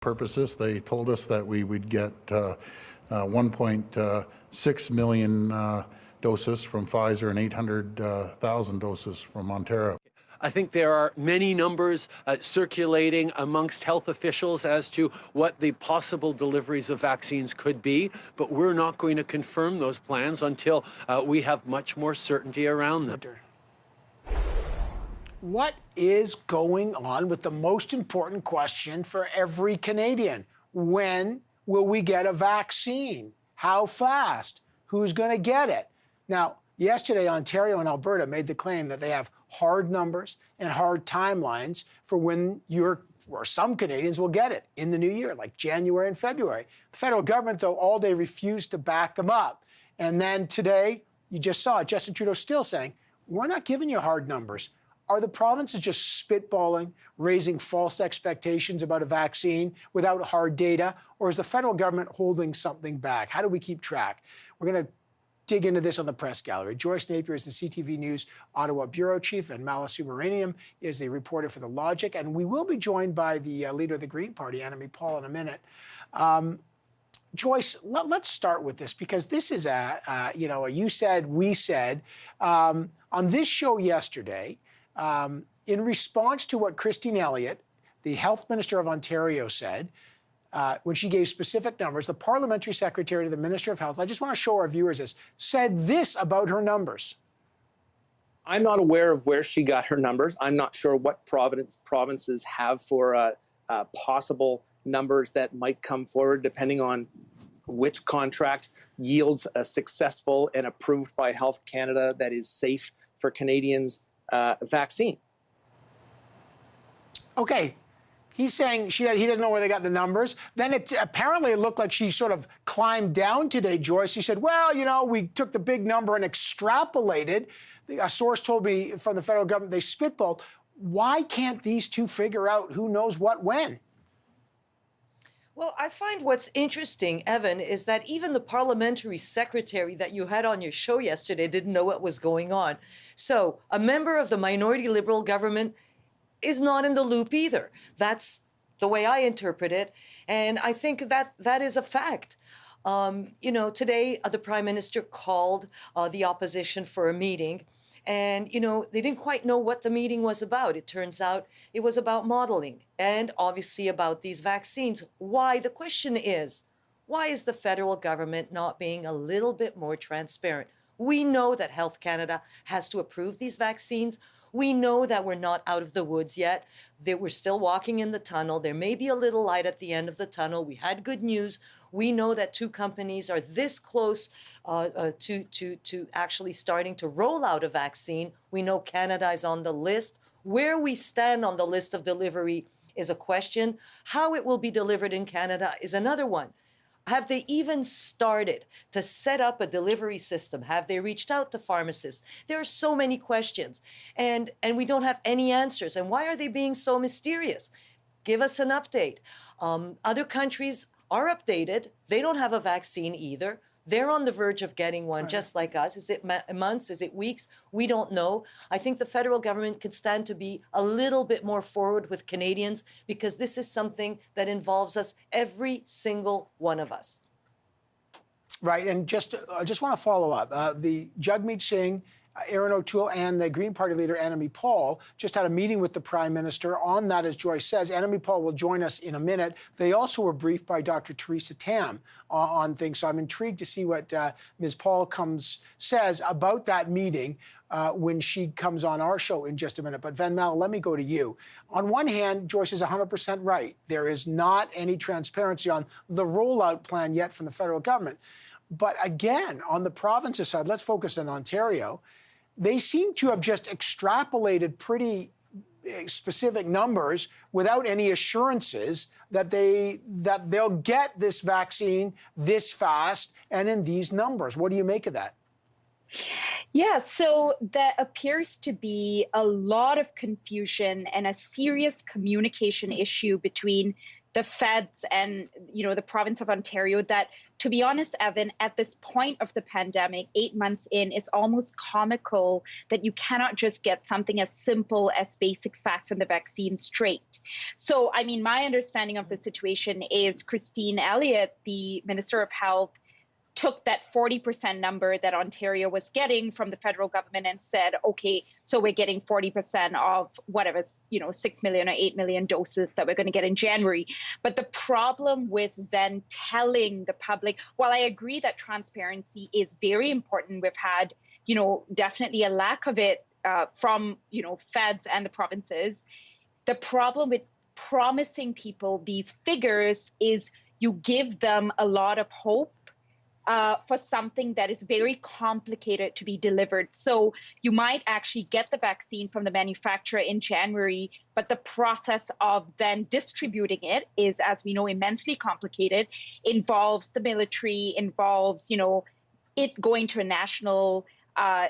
purposes. They told us that we would get 1.6 million doses from Pfizer and 800,000 doses from Ontario. I think there are many numbers circulating amongst health officials as to what the possible deliveries of vaccines could be, but we're not going to confirm those plans until we have much more certainty around them. What is going on with the most important question for every Canadian? When will we get a vaccine? How fast? Who's going to get it? Now, yesterday, Ontario and Alberta made the claim that they have hard numbers and hard timelines for when some Canadians will get it in the new year, like January and February. The federal government, though, all day refused to back them up. And then today, you just saw it, Justin Trudeau still saying, we're not giving you hard numbers. Are the provinces just spitballing, raising false expectations about a vaccine without hard data? Or is the federal government holding something back? How do we keep track? We're going to dig into this on the press gallery. Joyce Napier is the CTV News Ottawa Bureau Chief, and Mala Subramaniam is the reporter for The Logic. And we will be joined by the leader of the Green Party, Annamie Paul, in a minute. Joyce, let's start with this, because this is a you said, we said. On this show yesterday, in response to what Christine Elliott, the Health Minister of Ontario, said, when she gave specific numbers, the Parliamentary Secretary to the Minister of Health, I just want to show our viewers this, said this about her numbers. I'm not aware of where she got her numbers. I'm not sure what provinces have for possible numbers that might come forward, depending on which contract yields a successful and approved by Health Canada that is safe for Canadians vaccine. Okay. He's saying he doesn't know where they got the numbers. Then apparently it looked like she sort of climbed down today, Joyce. She said, well, we took the big number and extrapolated. A source told me from the federal government they spitballed. Why can't these two figure out who knows what when? Well, I find what's interesting, Evan, is that even the parliamentary secretary that you had on your show yesterday didn't know what was going on. So a member of the minority Liberal government is not in the loop either. That's the way I interpret it. And I think that is a fact. Today the Prime Minister called the opposition for a meeting. And, they didn't quite know what the meeting was about. It turns out it was about modeling and obviously about these vaccines. Why? The question is, why is the federal government not being a little bit more transparent? We know that Health Canada has to approve these vaccines. We know that we're not out of the woods yet, that we're still walking in the tunnel. There may be a little light at the end of the tunnel. We had good news. We know that two companies are this close to actually starting to roll out a vaccine. We know Canada is on the list. Where we stand on the list of delivery is a question. How it will be delivered in Canada is another one. Have they even started to set up a delivery system? Have they reached out to pharmacists? There are so many questions, and we don't have any answers. And why are they being so mysterious? Give us an update. Other countries are updated. They don't have a vaccine either. They're on the verge of getting one, just like us. Is it months? Is it weeks? We don't know. I think the federal government could stand to be a little bit more forward with Canadians, because this is something that involves us, every single one of us. Right, and I just want to follow up. The Jagmeet Singh, Erin O'Toole, and the Green Party leader, Annamie Paul, just had a meeting with the Prime Minister on that, as Joyce says. Annamie Paul will join us in a minute. They also were briefed by Dr. Theresa Tam on things, so I'm intrigued to see what Ms. Paul says about that meeting when she comes on our show in just a minute. But Van Mala, let me go to you. On one hand, Joyce is 100% right. There is not any transparency on the rollout plan yet from the federal government. But again, on the provinces side, let's focus on Ontario. They seem to have just extrapolated pretty specific numbers without any assurances that they'll get this vaccine this fast and in these numbers. What do you make of that? Yeah, so there appears to be a lot of confusion and a serious communication issue between the feds and, the province of Ontario that, to be honest, Evan, at this point of the pandemic, 8 months in, is almost comical that you cannot just get something as simple as basic facts on the vaccine straight. So, I mean, my understanding of the situation is Christine Elliott, the Minister of Health, took that 40% number that Ontario was getting from the federal government and said, okay, so we're getting 40% of whatever, 6 million or 8 million doses that we're going to get in January. But the problem with then telling the public, while I agree that transparency is very important, we've had, definitely a lack of it from, feds and the provinces. The problem with promising people these figures is you give them a lot of hope for something that is very complicated to be delivered. So you might actually get the vaccine from the manufacturer in January, but the process of then distributing it is, as we know, immensely complicated, involves the military, involves, it going to a national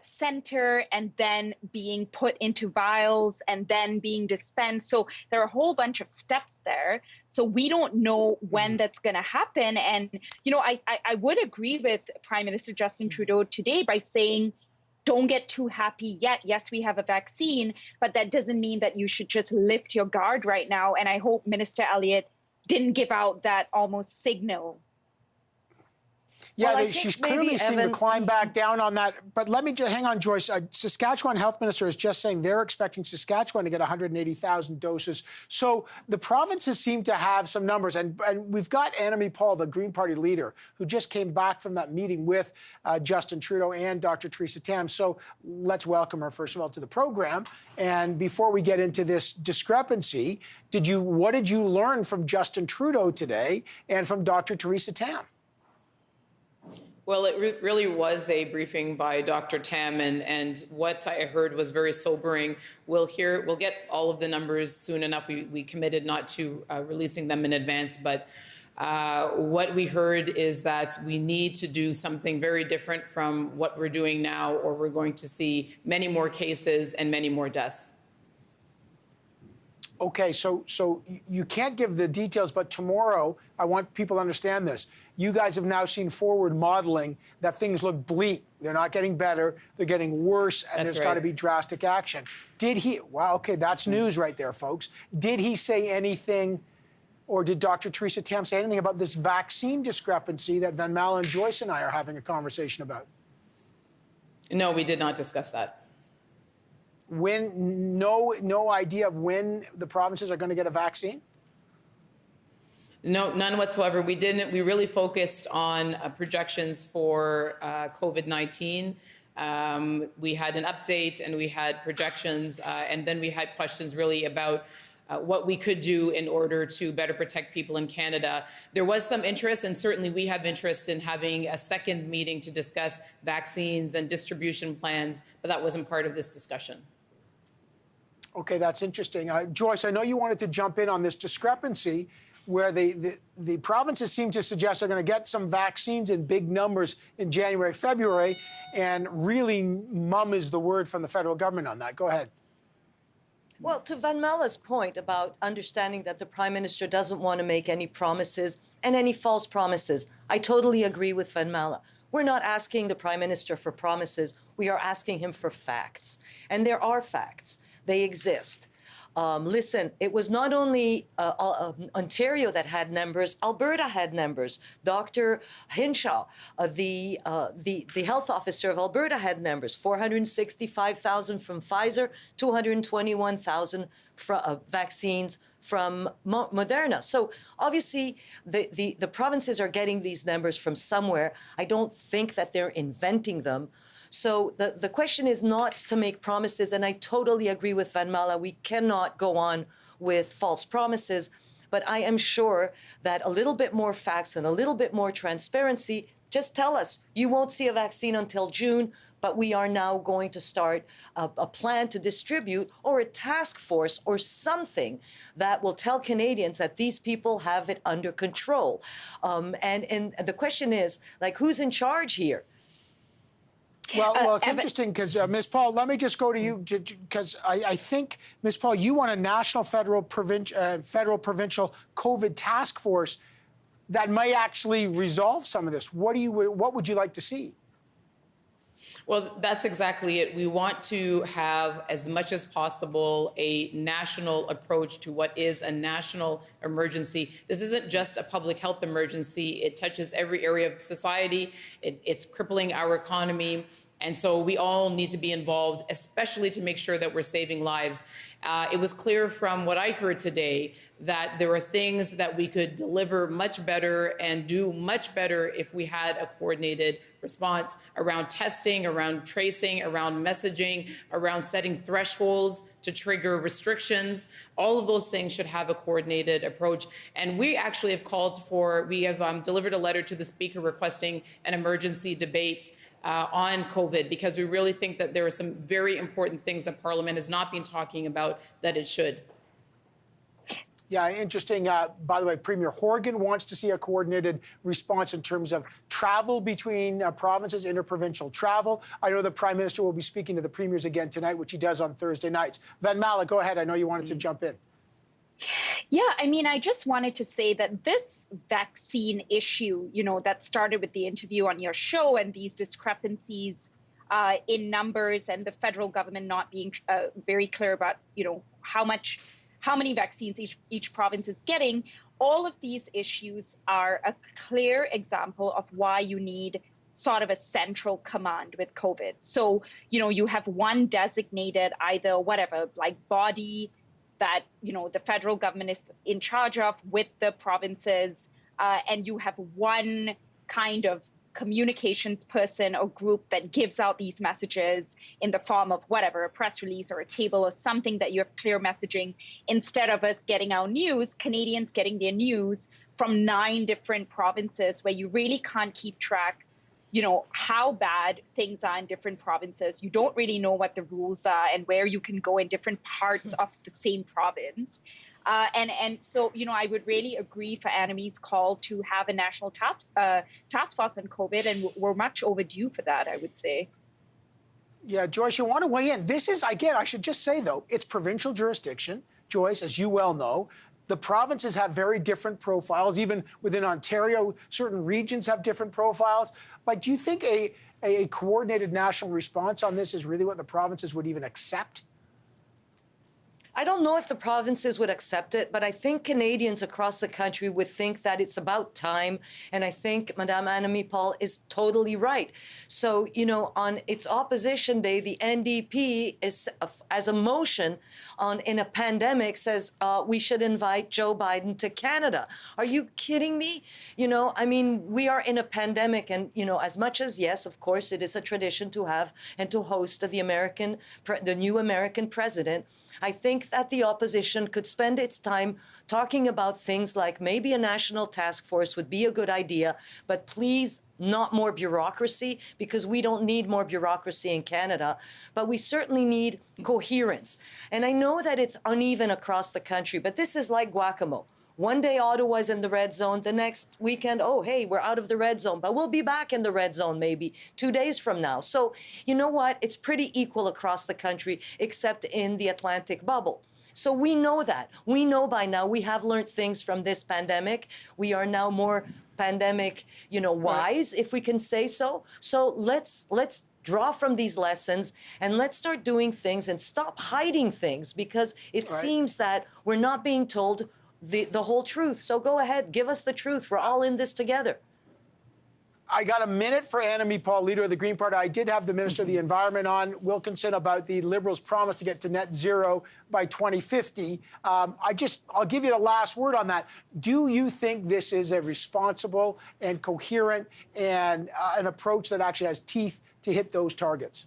center and then being put into vials and then being dispensed. So there are a whole bunch of steps there. So we don't know when that's going to happen. And, I would agree with Prime Minister Justin Trudeau today by saying, don't get too happy yet. Yes, we have a vaccine, but that doesn't mean that you should just lift your guard right now. And I hope Minister Elliott didn't give out that almost signal. Yeah, Well, she's clearly seemed to climb back down on that. But let me just hang on, Joyce. Saskatchewan Health Minister is just saying they're expecting Saskatchewan to get 180,000 doses. So the provinces seem to have some numbers. And we've got Annamie Paul, the Green Party leader, who just came back from that meeting with Justin Trudeau and Dr. Theresa Tam. So let's welcome her, first of all, to the program. And before we get into this discrepancy, what did you learn from Justin Trudeau today and from Dr. Theresa Tam? Well, it really was a briefing by Dr. Tam, and what I heard was very sobering. We'll get all of the numbers soon enough. We committed not to releasing them in advance, but what we heard is that we need to do something very different from what we're doing now, or we're going to see many more cases and many more deaths. Okay, so you can't give the details, but tomorrow, I want people to understand this. You guys have now seen forward modeling that things look bleak. They're not getting better, they're getting worse, and there's got to be drastic action. Wow, okay, that's news right there, folks. Did he say anything, or did Dr. Theresa Tam say anything about this vaccine discrepancy that Van Malen and Joyce and I are having a conversation about? No, we did not discuss that. No idea of when the provinces are going to get a vaccine? No, none whatsoever. We didn't. We really focused on projections for COVID-19. We had an update and we had projections, and then we had questions really about what we could do in order to better protect people in Canada. There was some interest, and certainly we have interest in having a second meeting to discuss vaccines and distribution plans, but that wasn't part of this discussion. Okay, that's interesting. Joyce, I know you wanted to jump in on this discrepancy where the provinces seem to suggest they're going to get some vaccines in big numbers in January, February, and really mum is the word from the federal government on that. Go ahead. Well, to Van Melle's point about understanding that the Prime Minister doesn't want to make any promises and any false promises, I totally agree with Van Melle. We're not asking the Prime Minister for promises. We are asking him for facts. And there are facts. They exist. Listen, it was not only Ontario that had numbers, Alberta had numbers. Dr. Hinshaw, the health officer of Alberta, had numbers. 465,000 from Pfizer, 221,000 vaccines from Moderna. So obviously the provinces are getting these numbers from somewhere. I don't think that they're inventing them. So the question is not to make promises, and I totally agree with Van Melle. We cannot go on with false promises, but I am sure that a little bit more facts and a little bit more transparency, just tell us, you won't see a vaccine until June, but we are now going to start a plan to distribute, or a task force or something that will tell Canadians that these people have it under control. And the question is, like, who's in charge here? Well, it's Evan- interesting because, Ms. Paul, let me just go to you because I think, Ms. Paul, you want a national federal provincial COVID task force that might actually resolve some of this. What would you like to see? Well, that's exactly it. We want to have, as much as possible, a national approach to what is a national emergency. This isn't just a public health emergency. It touches every area of society. It's crippling our economy. And so we all need to be involved, especially to make sure that we're saving lives. It was clear from what I heard today that there are things that we could deliver much better and do much better if we had a coordinated response around testing, around tracing, around messaging, around setting thresholds to trigger restrictions. All of those things should have a coordinated approach. And we actually have delivered a letter to the Speaker requesting an emergency debate on COVID, because we really think that there are some very important things that Parliament has not been talking about that it should. Yeah, interesting. By the way, Premier Horgan wants to see a coordinated response in terms of travel between provinces, interprovincial travel. I know the Prime Minister will be speaking to the premiers again tonight, which he does on Thursday nights. Van Mala, go ahead. I know you wanted to jump in. Yeah, I mean, I just wanted to say that this vaccine issue, that started with the interview on your show and these discrepancies in numbers and the federal government not being very clear about, how many vaccines each province is getting, all of these issues are a clear example of why you need sort of a central command with COVID. So, you have one designated either body that, the federal government is in charge of with the provinces, and you have one kind of communications person or group that gives out these messages in the form of a press release or a table or something that you have clear messaging, instead of us getting our news, Canadians getting their news from 9 different provinces where you really can't keep track, how bad things are in different provinces. You don't really know what the rules are and where you can go in different parts of the same province. And so, I would really agree for Annemie's call to have a national task force on COVID, and we're much overdue for that, I would say. Yeah, Joyce, you want to weigh in. This is, again, I should just say, though, it's provincial jurisdiction. Joyce, as you well know, the provinces have very different profiles. Even within Ontario, certain regions have different profiles. Like, do you think a coordinated national response on this is really what the provinces would even accept? I don't know if the provinces would accept it, but I think Canadians across the country would think that it's about time. And I think Madame Annemie Paul is totally right. So, on its opposition day, the NDP is, as a motion in a pandemic, says we should invite Joe Biden to Canada. Are you kidding me? We are in a pandemic, and, as much as, yes, of course, it is a tradition to have and to host the new American president, I think that the opposition could spend its time talking about things like maybe a national task force would be a good idea, but please not more bureaucracy, because we don't need more bureaucracy in Canada, but we certainly need coherence. And I know that it's uneven across the country, but this is like guacamole. One day Ottawa's in the red zone, the next weekend, oh, hey, we're out of the red zone, but we'll be back in the red zone maybe 2 days from now. So you know what? It's pretty equal across the country, except in the Atlantic bubble. So we know that. We know by now, we have learned things from this pandemic. We are now more pandemic, wise, if we can say so. So let's draw from these lessons and let's start doing things and stop hiding things, because it seems that we're not being told the whole truth. So go ahead, give us the truth. We're all in this together. I got a minute for Annemie Paul, leader of the Green Party. I did have the Minister of the Environment on, Wilkinson, about the Liberals' promise to get to net zero by 2050. I'll give you the last word on that. Do you think this is a responsible and coherent and an approach that actually has teeth to hit those targets?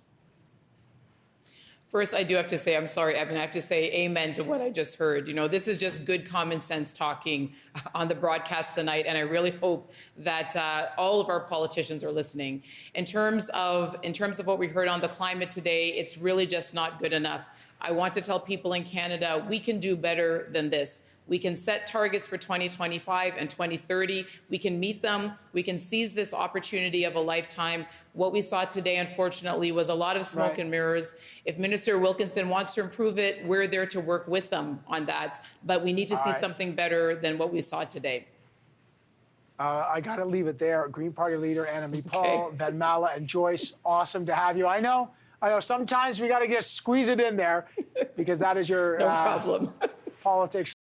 First, I do have to say, I'm sorry, Evan, I have to say amen to what I just heard. This is just good common sense talking on the broadcast tonight, and I really hope that all of our politicians are listening. In terms of what we heard on the climate today, it's really just not good enough. I want to tell people in Canada, we can do better than this. We can set targets for 2025 and 2030. We can meet them. We can seize this opportunity of a lifetime. What we saw today, unfortunately, was a lot of smoke and mirrors. If Minister Wilkinson wants to improve it, we're there to work with them on that. But we need to see something better than what we saw today. I got to leave it there. Green Party leader Annamie Paul, Vanmala, and Joyce, awesome to have you. I know sometimes we got to just squeeze it in there because that is your No problem. politics.